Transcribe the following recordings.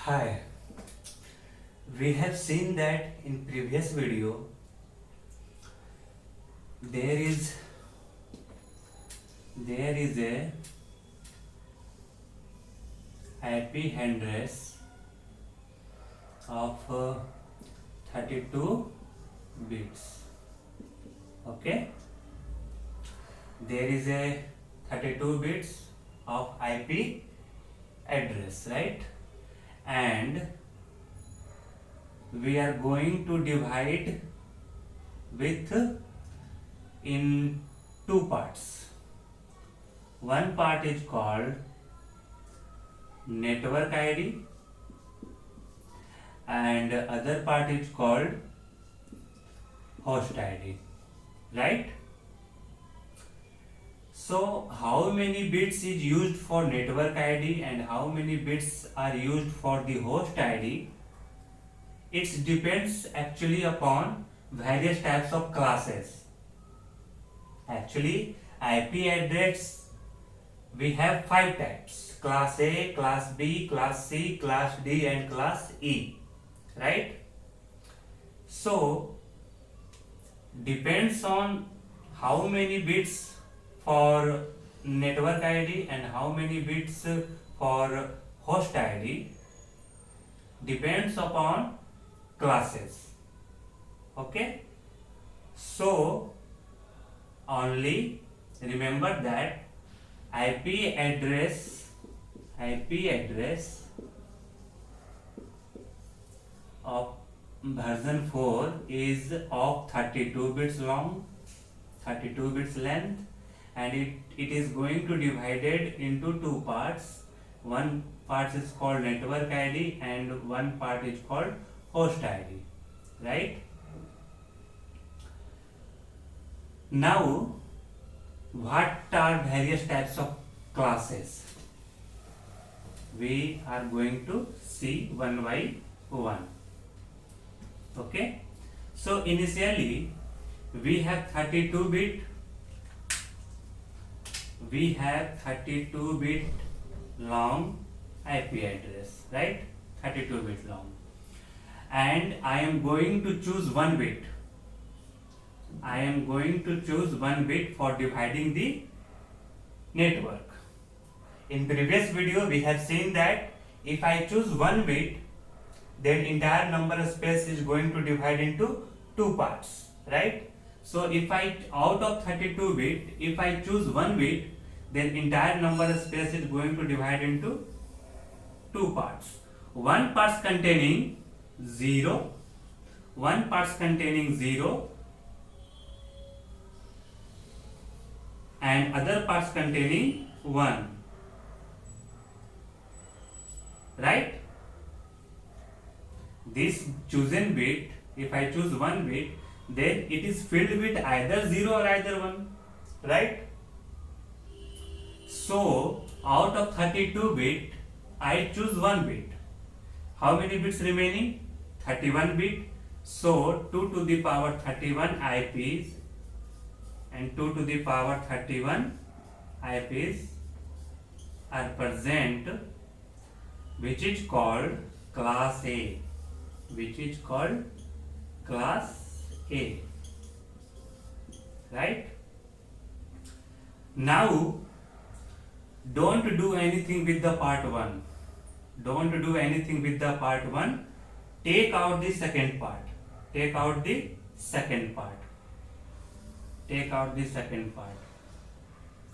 Hi, we have seen that in previous video there is a IP address of 32 bits. Okay, there is a 32 bits of IP address, right? And we are going to divide with in two parts. One part is called network ID and other part is called host ID, right? So how many bits is used for network ID and how many bits are used for the host ID? It depends actually upon various types of classes. Actually, IP address we have 5 types: class A, class B, class C, class D and class E, right? So depends on how many bits for network ID and how many bits for host ID depends upon classes. Okay, so only remember that IP address of version 4 is of 32 bits long, 32 bits length, and it is going to divided into two parts. One part is called network ID and one part is called host ID, right? Now what are various types of classes? We are going to see one by one. Okay, so initially we have 32 bit long IP address, right? 32 bit long, and I am going to choose one bit. I am going to choose one bit for dividing the network. In previous video we have seen that if I choose one bit, then entire number space is going to divide into two parts, right? So if I out of 32 bit, if I choose one bit, then entire number space is going to divide into two parts. One part containing 0, one part containing 0 and other parts containing 1, right? This chosen bit, if I choose one bit, then it is filled with either 0 or either 1, right? So out of 32 bit, I choose one bit. How many bits remaining? 31 bit. So 2 to the power 31 IPs and 2 to the power 31 IPs are present, which is called class A, right? Now don't do anything with the part 1. Take out the second part.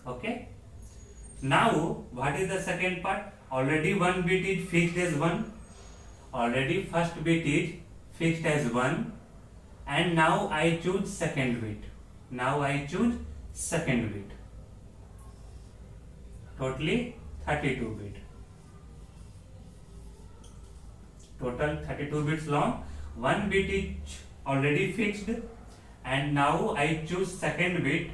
Okay, now what is the second part? Already one bit is fixed as 1. Already first bit is fixed as 1, and now I choose second bit. Totally 32 bit. Total 32 bits long. One bit is already fixed, and now I choose second bit.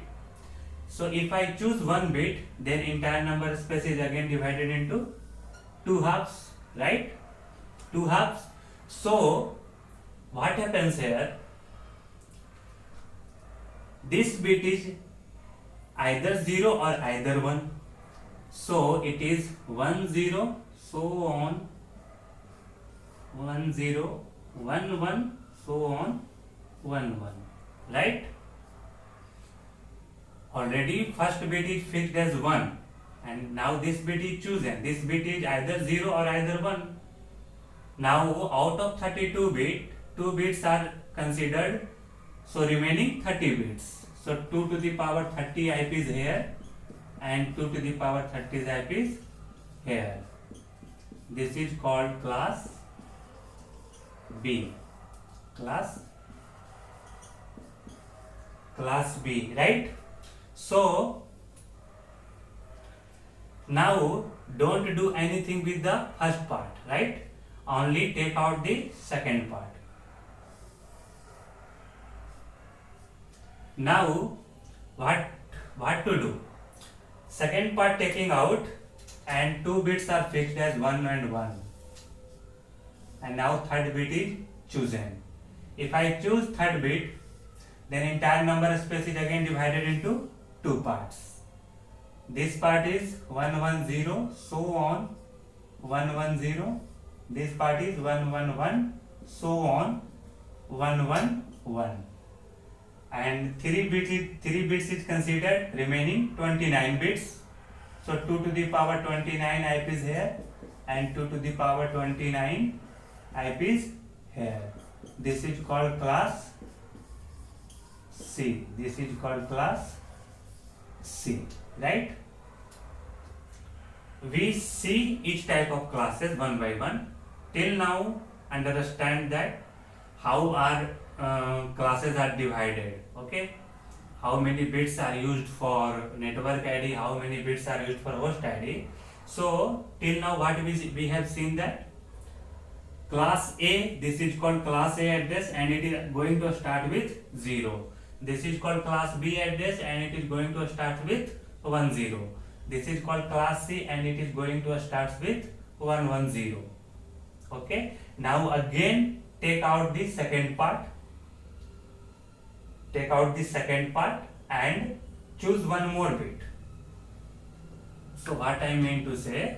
So if I choose one bit, then entire number space is again divided into two halves, right? Two halves. So what happens here? This bit is either 0 or either 1. So it is 1 0, so on 1 0 1 1, so on 1 1, right? Already first bit is fixed as 1, and now this bit is chosen. This bit is either 0 or either 1. Now out of 32 bit, 2 bits are considered, so remaining 30 bits. So 2 to the power 30 IP is here and 2 to the power 30 IP is here. This is called class B. Class B, right? So now don't do anything with the first part, right? Only take out the second part. Now what to do? Second part taking out, and 2 bits are fixed as 1 and 1, and now third bit is chosen. If I choose third bit, then entire number space is again divided into 2 parts. This part is 1 1 0, so on 1 1 0. This part is 1 1 1, so on 1 1 1. And 3 bits is considered, remaining 29 bits. So 2 to the power 29 IP is here and 2 to the power 29 IP is here. This is called class C. This is called class C, right? We see each type of classes one by one. Till now, understand that how our classes are divided, okay? How many bits are used for network ID, how many bits are used for host ID. So till now what we have seen that class A, this is called class A address and it is going to start with 0. This is called class B address and it is going to start with 1 0. This is called class C and it is going to start with 1 1 0. Okay. Now again take out the second part. Take out the second part and choose one more bit. So what I mean to say,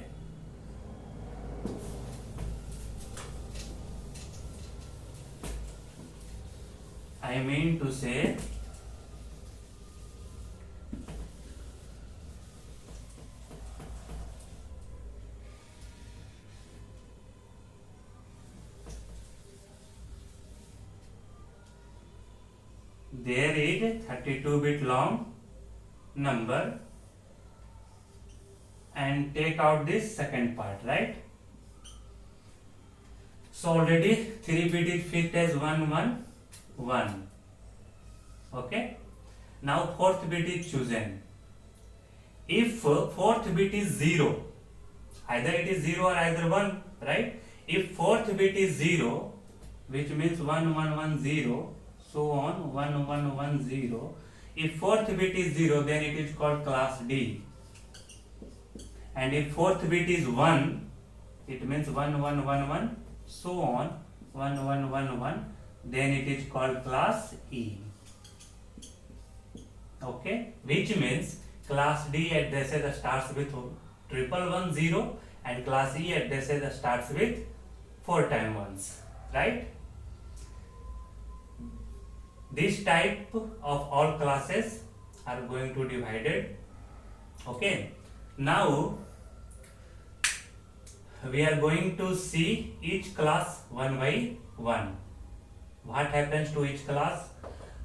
there is a 32-bit long number and take out this second part, right? So already 3 bit is fixed as 1 1 1. Okay. Now fourth bit is chosen. If fourth bit is 0, either it is 0 or either 1, right? If fourth bit is 0, which means 1 1 1 0, so on 1 1 1 0. If fourth bit is 0, then it is called class D. And if fourth bit is 1, it means 1 1 1 1, so on 1 1 1 1, then it is called class E. Okay, which means class D addresses starts with 1110 and class E addresses starts with 4 times 1s, right? This type of all classes are going to be divided. Okay, now we are going to see each class one by one. What happens to each class?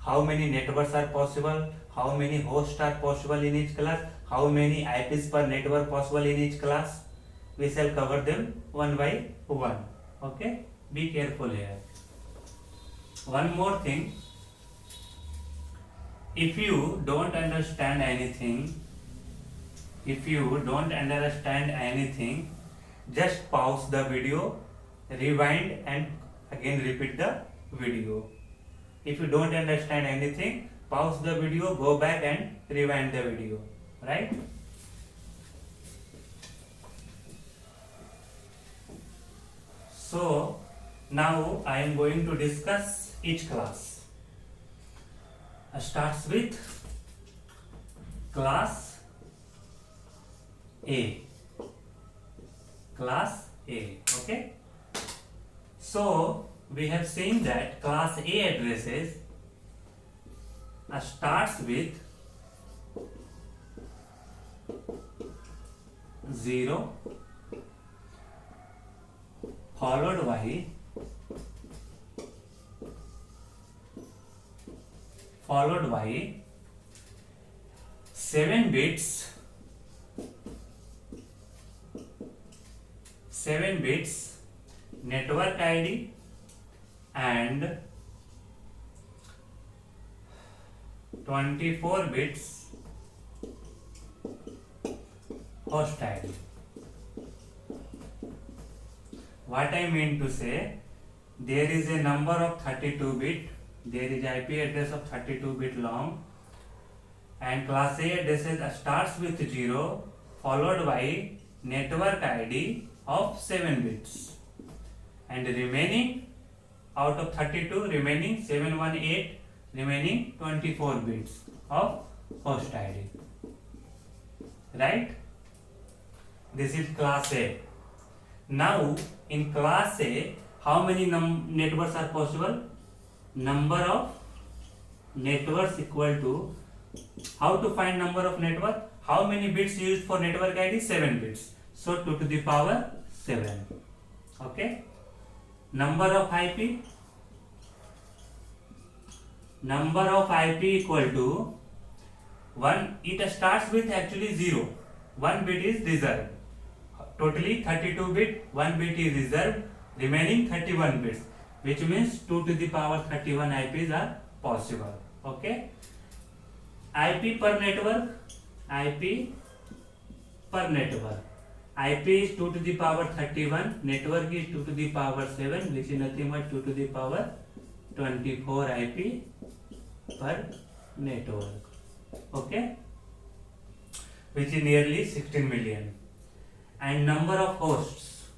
How many networks are possible? How many hosts are possible in each class? How many IPs per network possible in each class? We shall cover them one by one. Okay, be careful here. One more thing. If you don't understand anything, just pause the video, rewind and again repeat the video. If you don't understand anything, pause the video, go back and rewind the video, right? So now I am going to discuss each class. Starts with class A. Class A. Okay. So we have seen that class A addresses starts with 0 followed by 7 bits 7 bits network ID and 24 bits host ID. What I mean to say, there is a number of 32 bit, there is IP address of 32 bit long, and class A addresses starts with 0 followed by network ID of 7 bits, and remaining out of 32 remaining 718 remaining 24 bits of host ID, right? This is class A. Now in class A, how many networks are possible? Number of networks equal to, how to find number of network? How many bits used for network ID? 7 bits. So 2 to the power 7. Okay. Number of IP? Number of IP equal to 1. It starts with actually 0. 1 bit is reserved. Totally 32 bit, 1 bit is reserved, remaining 31 bits, which means 2 to the power 31 IPs are possible. Okay. IP per network, IP per network. IP is 2 to the power 31, network is 2 to the power 7, which is nothing but 2 to the power 24 IP per network. Okay. Which is nearly 16 million. And number of hosts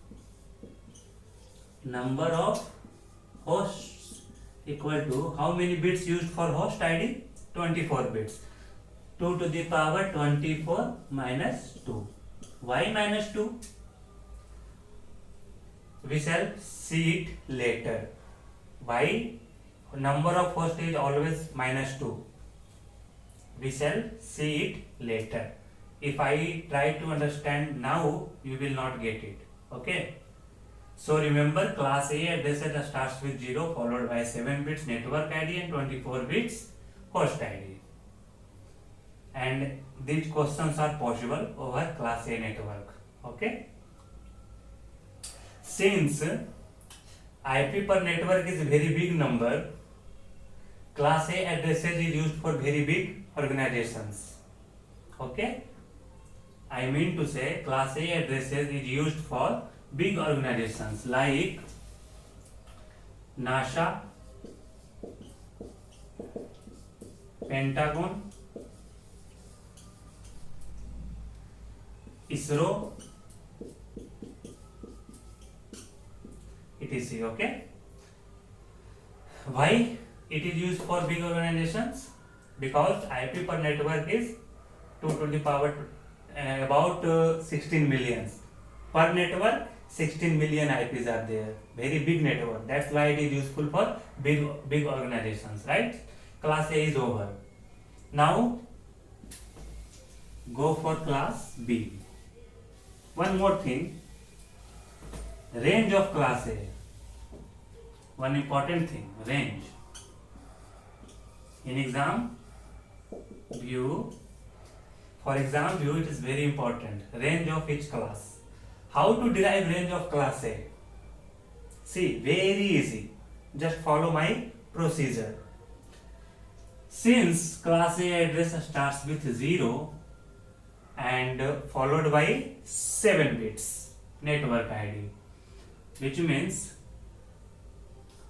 equal to how many bits used for host ID? 24 bits. 2 to the power 24 minus 2. Why minus 2? We shall see it later. Why number of hosts is always minus 2? We shall see it later. If I try to understand now, you will not get it. Okay. So remember, class A address starts with 0 followed by 7 bits network ID and 24 bits host ID. And these questions are possible over class A network. Okay. Since IP per network is very big number, class A addresses is used for very big organizations. Okay. I mean to say, class A addresses is used for big organizations like NASA, Pentagon, ISRO, etc. Okay. Why it is used for big organizations? Because IP per network is 2 to the power about 16 millions per network. 16 million IPs are there, very big network. That's why it is useful for big organizations, right? Class A is over. Now go for class B. One more thing, range of class A. One important thing, range. In exam view, for exam view, it is very important. Range of each class. How to derive range of class A? See, very easy. Just follow my procedure. Since class A address starts with 0 and followed by 7 bits network ID, which means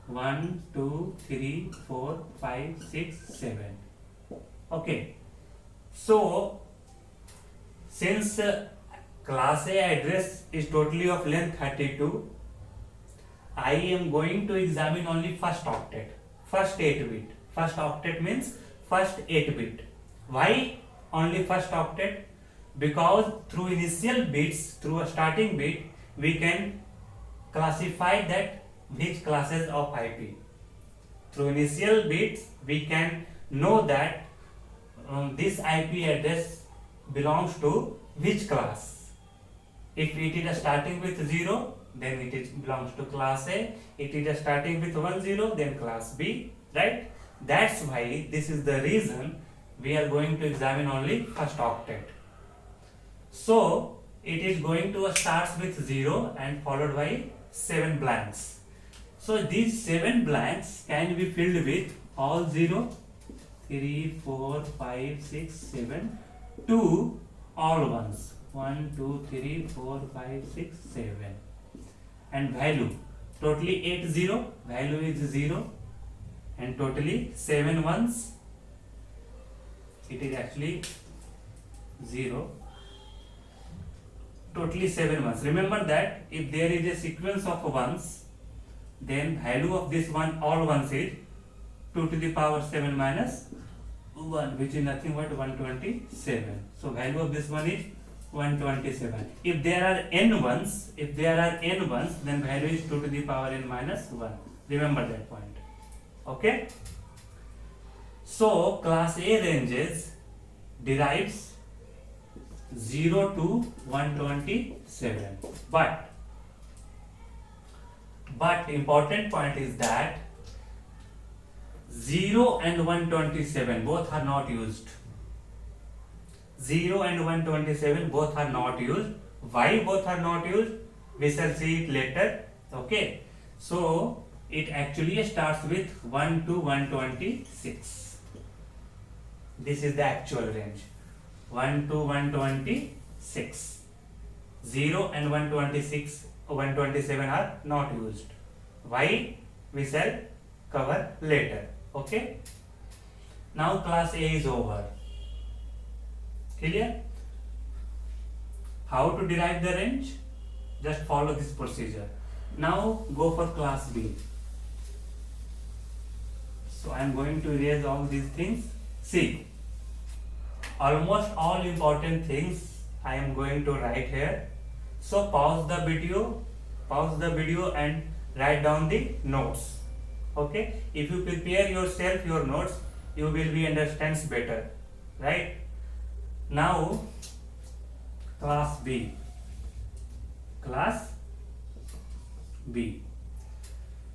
1, 2, 3, 4, 5, 6, 7. Okay. So, since class A address is totally of length 32, I am going to examine only first octet, first 8 bit. First octet means first 8 bit. Why only first octet? Because through initial bits, through a starting bit, we can classify that which classes of IP. Through initial bits, we can know that this IP address belongs to which class. If it is starting with 0, then it belongs to class A. If it is starting with 10, then class B, right? That's why this is the reason we are going to examine only first octet. So it is going to starts with 0 and followed by 7 blanks. So these 7 blanks can be filled with all 0, 3, 4, 5, 6, 7 to all ones. 1, 2, 3, 4, 5, 6, 7. And value, totally 8 0, value is 0, and totally 7 ones, it is actually 0, totally 7 ones. Remember that if there is a sequence of ones, then value of this one, all ones, is 2 to the power 7 minus 1, which is nothing but 127. So value of this one is 127. If there are n ones, then value is 2 to the power n minus 1. Remember that point. Okay. So class A ranges derives 0 to 127. But important point is that 0 and 127 both are not used. 0 and 127 both are not used. Why both are not used? We shall see it later. Okay. So it actually starts with 1 to 126. This is the actual range. 1 to 126. 0 and 127 are not used. Why? We shall cover later. Okay. Now class A is over. Clear? How to derive the range? Just follow this procedure. Now go for class B. So I am going to erase all these things. See, almost all important things I am going to write here. So pause the video and write down the notes. Okay? If you prepare yourself your notes, you will be understands better. Right? Now class B. Class B.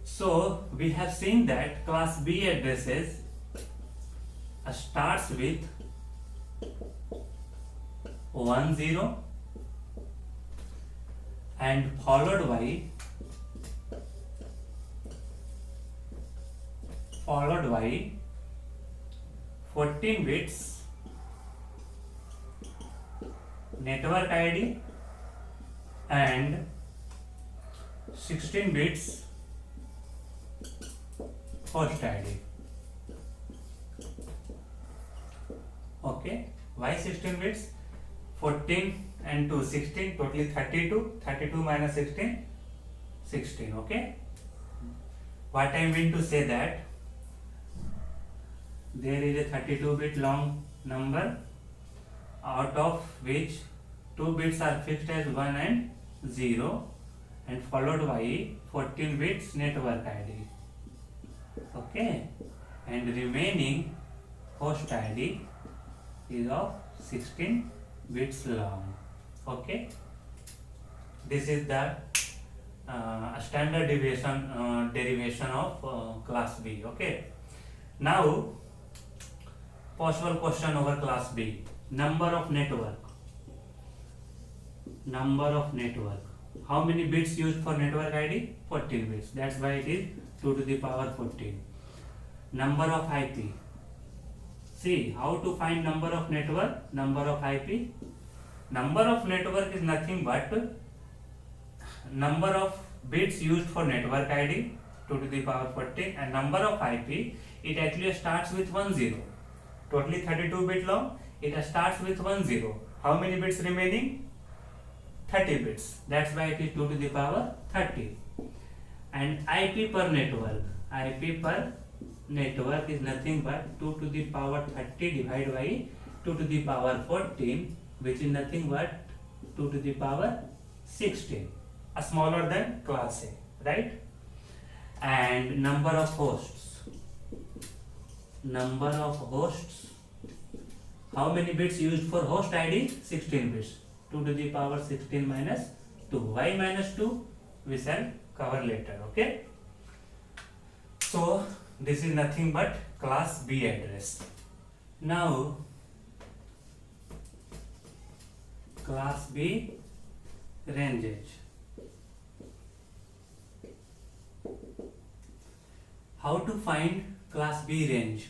So we have seen that class B addresses starts with 10 and followed by 14 bits network ID and 16 bits host ID. Okay, why 16 bits? 14 and 2, 16, totally 32. 32 minus 16, 16. Okay, what I mean to say that there is a 32-bit long number, out of which 2 bits are fixed as 1 and 0 and followed by 14 bits network ID. Okay, and remaining host ID is of 16 bits long. Okay, this is the standard derivation of class B. Okay, now possible question over class B. Number of network. How many bits used for network ID? 14 bits. That's why it is 2 to the power 14. Number of IP. See how to find number of network, number of IP. Number of network is nothing but number of bits used for network ID, 2 to the power 14, and number of IP, it actually starts with 10. Totally 32 bit long, it starts with 10. How many bits remaining? 30 bits. That's why it is 2 to the power 30. And IP per network is nothing but 2 to the power 30 divided by 2 to the power 14, which is nothing but 2 to the power 16, smaller than class A, right? and number of hosts. Number of hosts. How many bits used for host ID? 16 bits. 2 to the power 16 minus 2. Why minus 2? We shall cover later. Okay. So this is nothing but class B address. Now class B ranges. How to find class B range?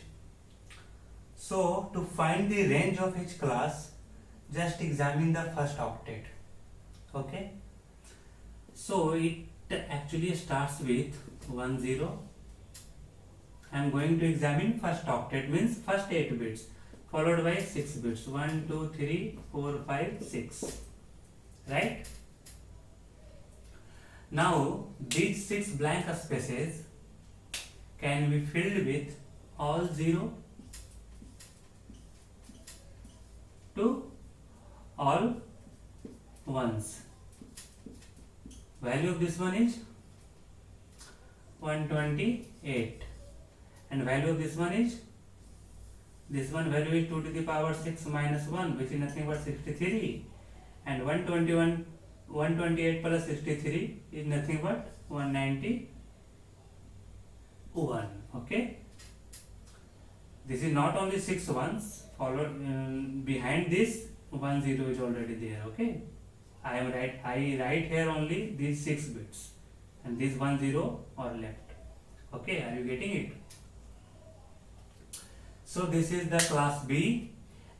So to find the range of each class, just examine the first octet. Okay. So it actually starts with 10. I am going to examine first octet, means first 8 bits, followed by 6 bits. 1, 2, 3, 4, 5, 6. Right? Now these 6 blank spaces can be filled with all 0 to all 1s. Value of this one is 128 and value of this one is, this one value is 2 to the power 6 minus 1, which is nothing but 63, and 128 plus 63 is nothing but 191. Okay, this is not only 6 ones, followed behind this 10 is already there. Okay, I write here only these 6 bits and these 10 are left. Okay, are you getting it? So this is the class B,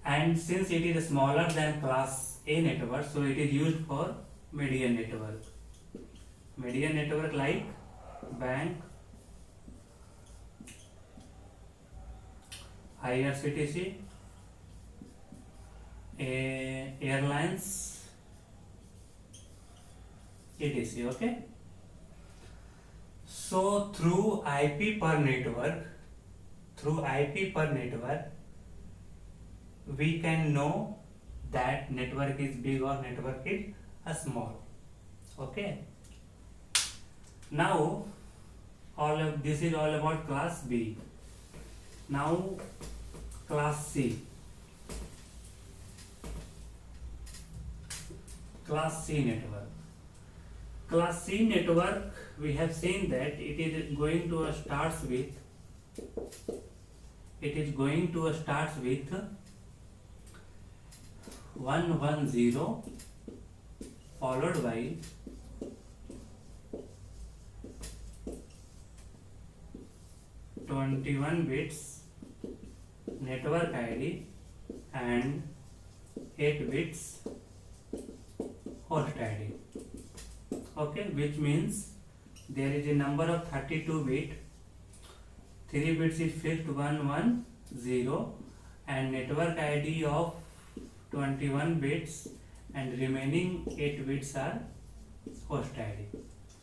and since it is smaller than class A network, so it is used for median network. Median network like bank, IRCTC, airlines, etc. Okay. So through IP per network, we can know that network is big or network is small. Okay. Now all of this is all about class B. Now class C. Class C network. Class C network, we have seen that it is going to start with 110 followed by 21 bits network ID and 8 bits host ID. Okay, which means there is a number of 32 bit, 3 bits is fixed 110 and network ID of 21 bits and remaining 8 bits are host ID.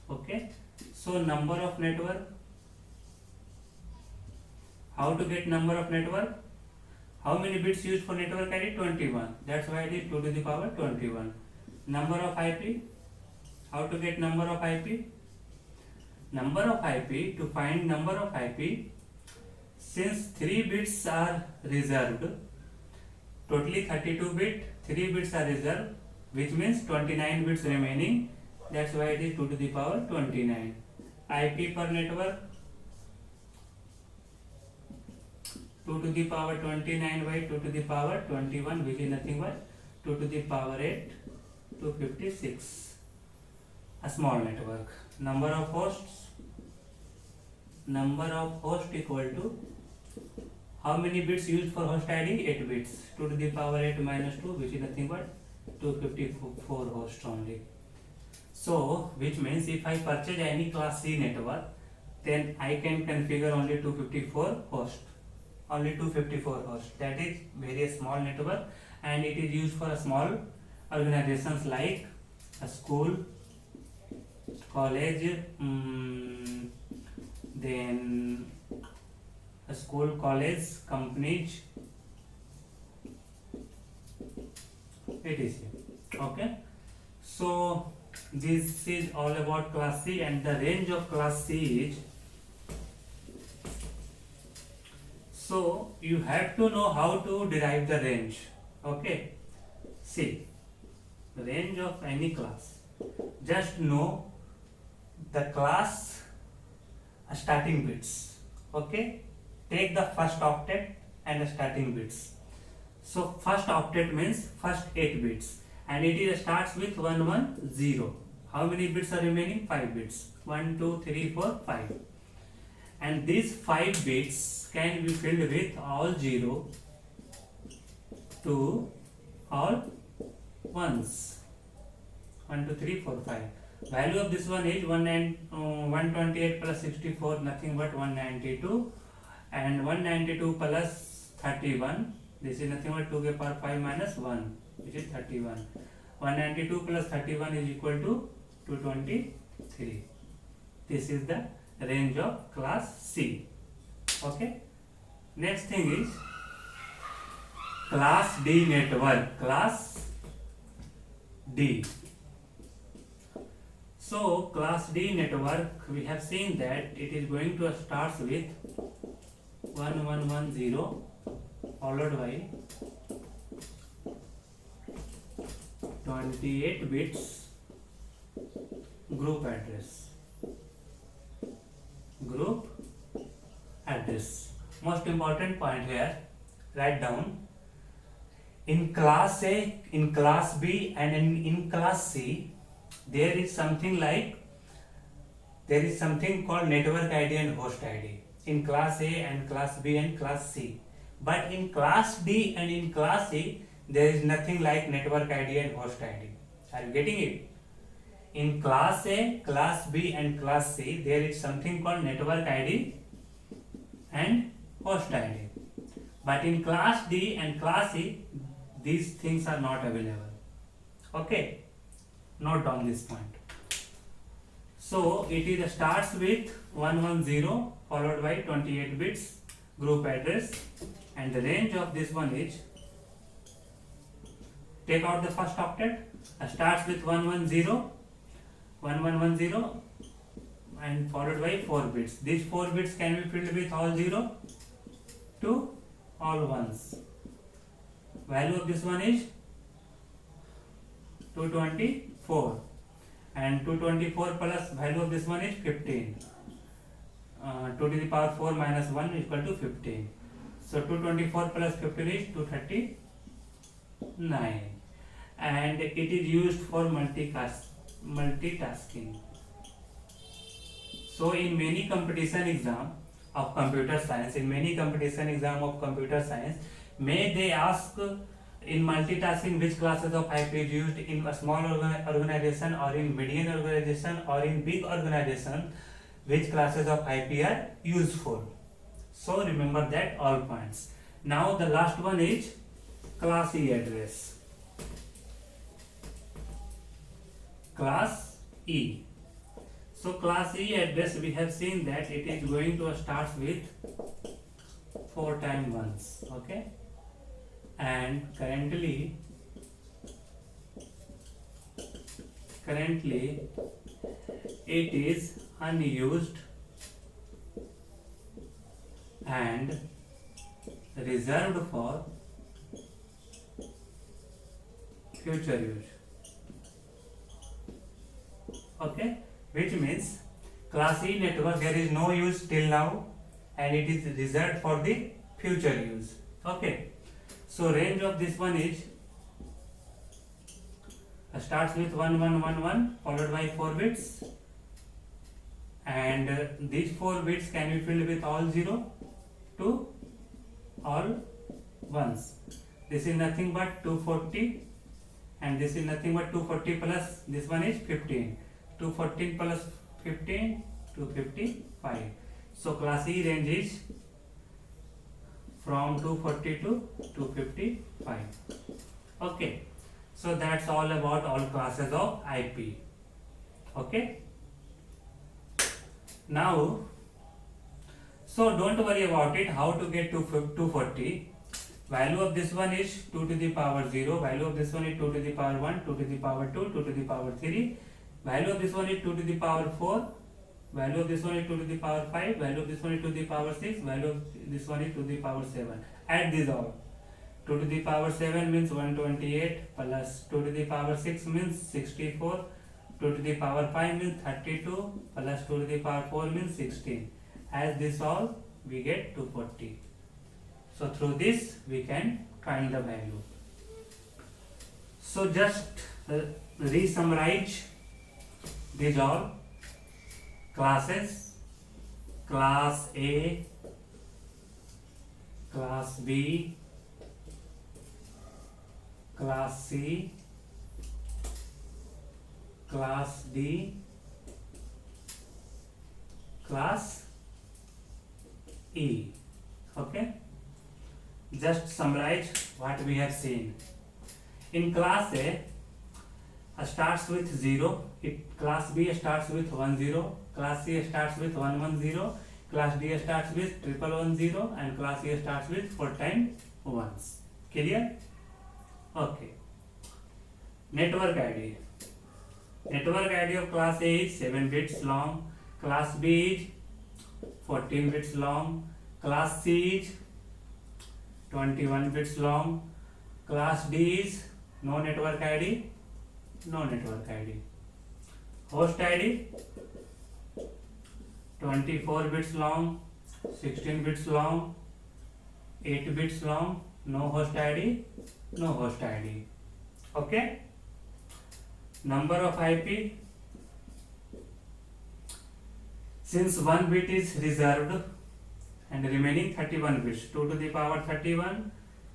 Okay, so number of network. How to get number of network? How many bits used for network ID? 21. That's why it is 2 to the power 21. Number of IP. How to get number of IP? Number of IP, to find number of IP, since 3 bits are reserved, totally 32 bit, 3 bits are reserved, which means 29 bits remaining. That's why it is 2 to the power 29. IP per network, 2 to the power 29 by 2 to the power 21, which is nothing but 2 to the power 8, 256. A small network. Number of hosts equal to how many bits used for host ID? 8 bits. 2 to the power 8 minus 2, which is nothing but 254 hosts only. So which means if I purchase any class C network, then I can configure only 254 hosts. Only 254 hosts. That is very small network, and it is used for a small organizations like a school, college, then a school, college, companies, etc. Okay, so this is all about class C, and the range of class C is So you have to know how to derive the range. Okay. See, range of any class. Just know the class starting bits. Okay. Take the first octet and the starting bits. So first octet means first 8 bits, and it starts with 110. How many bits are remaining? 5 bits. 1, 2, 3, 4, 5. And these 5 bits can be filled with all 0 to all ones. 1, 2, 3, 4, 5. Value of this one is 128 plus 64, nothing but 192, and 192 plus 31, this is nothing but 2 to the power 5 minus 1, which is 31. 192 plus 31 is equal to 223. This is the range of class C. Okay. Next thing is class D network. Class D. So class D network, we have seen that it is going to start with 1110 followed by 28 bits group address. Group address. Most important point here, write down. In class A, in class B, and in class C, there is something called network ID and host ID in class A and class B and class C. But in class D and in class E, there is nothing like network ID and host ID. Are you getting it? In class A, class B and class C, there is something called network ID and host ID. But in class D and class E, these things are not available. Okay, note down this point. So it starts with 110 followed by 28 bits group address, and the range of this one is, take out the first octet, starts with 110 and followed by 4 bits. These 4 bits can be filled with all 0 to all ones. Value of this one is 224, and 224 plus value of this one is 15. 2 to the power 4 minus 1 is equal to 15. So 224 plus 15 is 239, and it is used for multitasking. So in many competition exam of computer science, may they ask in multitasking which classes of IP is used in a small organization or in medium organization or in big organization, which classes of IP are useful. So remember that all points. Now the last one is class E address. Class E. So class E address, we have seen that it is going to start with 4 times 1s. Okay. And currently it is unused and reserved for future use. Okay, which means class E network, there is no use till now and it is reserved for the future use. Okay, so range of this one is starts with 1111 followed by 4 bits, and these 4 bits can be filled with all 0 to all ones. This is nothing but 240, and this is nothing but 240 plus this one is 15. 214 plus 15, 255. So class E range is from 240 to 255. Okay, so that's all about all classes of IP. Okay, now so don't worry about it how to get to 240. Value of this one is 2 to the power 0, value of this one is 2 to the power 1, 2 to the power 2, 2 to the power 3, value of this one is 2 to the power 4, value of this one is 2 to the power 5, value of this one is 2 to the power 6, value of this one is 2 to the power 7. Add these all. 2 to the power 7 means 128 plus 2 to the power 6 means 64, 2 to the power 5 means 32 plus 2 to the power 4 means 16. As this all, we get 240. So through this we can find the value. So just re-summarize these all classes: class A, class B, class C, class D, class E. Okay, just summarize what we have seen. In class A starts with 0, class B starts with 10, class C starts with 110, class D starts with 110, and class E starts with 4 times 1s. Clear? Okay. Network ID. Network ID of class A is 7 bits long, class B is 14 bits long, class C is 21 bits long, class D is no network ID, no network ID. Host ID 24 bits long, 16 bits long, 8 bits long, no host ID, no host ID. Okay. Number of IP, since 1 bit is reserved and remaining 31 bits, 2 to the power 31,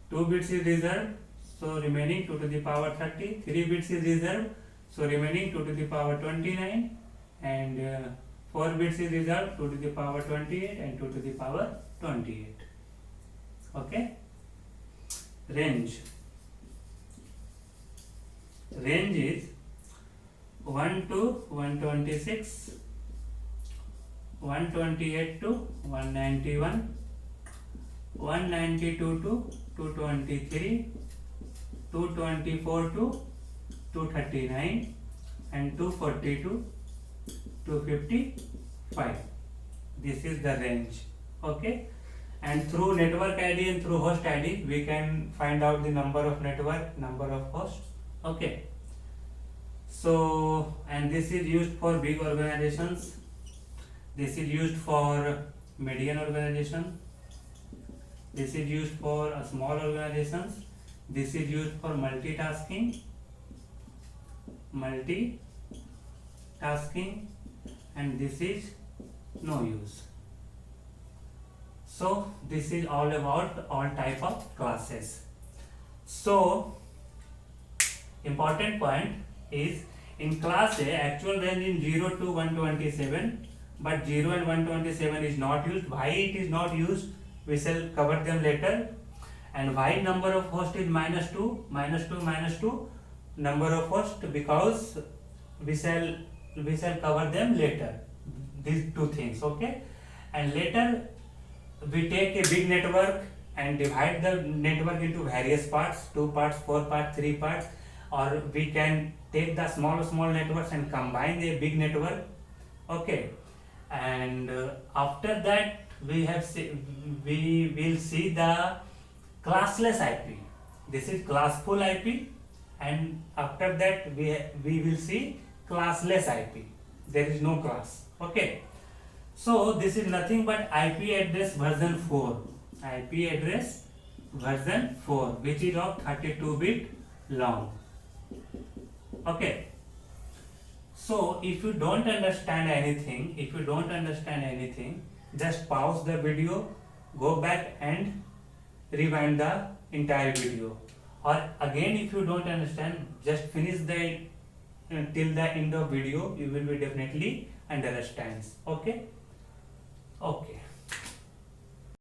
2 bits is reserved, so remaining 2 to the power 30, 3 bits is reserved, so remaining 2 to the power 29, and 4 bits is reserved, 2 to the power 28 and 2 to the power 28. Okay. Range. Range is 1 to 126, 128 to 191, 192 to 223, 224 to 239, and 240 to 255. This is the range. Okay. And through network ID and through host ID, we can find out the number of network, number of hosts. Okay. So, and this is used for big organizations. This is used for medium organization. This is used for small organizations. This is used for multitasking, and this is no use. So this is all about all type of classes. So important point is, in class A actual range is 0 to 127, but 0 and 127 is not used. Why it is not used, we shall cover them later. And why number of host is -2 number of host, because we shall cover them later, these two things. Okay. And later we take a big network and divide the network into various parts, 2 parts, 4 parts, 3 parts, or we can take the small networks and combine a big network. Okay. And after that we will see the classless IP. This is classful IP, and after that we will see classless IP. There is no class. Okay. So this is nothing but IP address version 4. IP address version 4, which is of 32-bit long. Okay. So if you don't understand anything, just pause the video, go back and rewind the entire video. Or again, if you don't understand, just finish the till the end of video, you will be definitely understands. Okay. Okay.